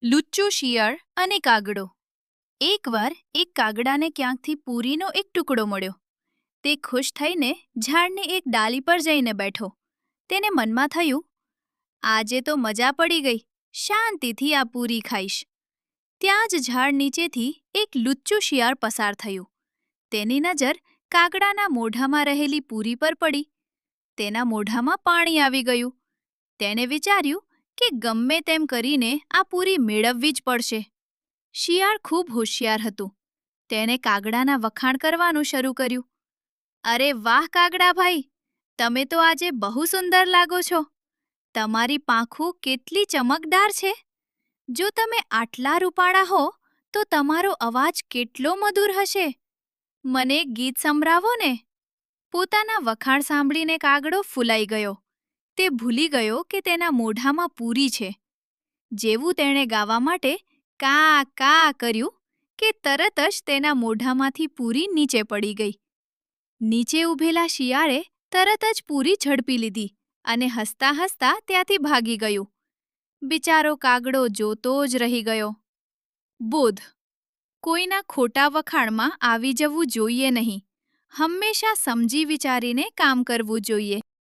લુચ્ચો શિયાળ અને કાગડો. એકવાર એક કાગડાને ક્યાંકથી પૂરીનો એક ટુકડો મળ્યો. તે ખુશ થઈને ઝાડની એક ડાલી પર જઈને બેઠો. તેને મનમાં થયું, આજે તો મજા પડી ગઈ, શાંતિથી આ પૂરી ખાઈશ. ત્યાં જ ઝાડ નીચેથી એક લુચ્ચું શિયાળ પસાર થયું. તેની નજર કાગડાના મોઢામાં રહેલી પૂરી પર પડી. તેના મોઢામાં પાણી આવી ગયું. તેણે વિચાર્યું કે ગમે તેમ કરીને આ પૂરી મેળવવી જ પડશે. શિયાળ ખૂબ હોશિયાર હતું. તેણે કાગડાના વખાણ કરવાનું શરૂ કર્યું. અરે વાહ કાગડાભાઈ, તમે તો આજે બહુ સુંદર લાગો છો. તમારી પાંખો કેટલી ચમકદાર છે. જો તમે આટલા રૂપાળા હો તો તમારો અવાજ કેટલો મધુર હશે. મને એક ગીત સંભળાવો ને. પોતાના વખાણ સાંભળીને કાગડો ફૂલાઈ ગયો. તે ભૂલી ગયો કે તેના મોઢામાં પૂરી છે. જેવું તેણે ગાવા માટે કા કા કર્યું કે તરત જ તેના મોઢામાંથી પૂરી નીચે પડી ગઈ. નીચે ઊભેલા શિયાળે તરત જ પૂરી ઝડપી લીધી અને હસતા હસતા ત્યાંથી ભાગી ગયું. બિચારો કાગડો જોતો જ રહી ગયો. બોધ: કોઈના ખોટા વખાણમાં આવી જવું જોઈએ નહીં. હંમેશા સમજી વિચારીને કામ કરવું જોઈએ.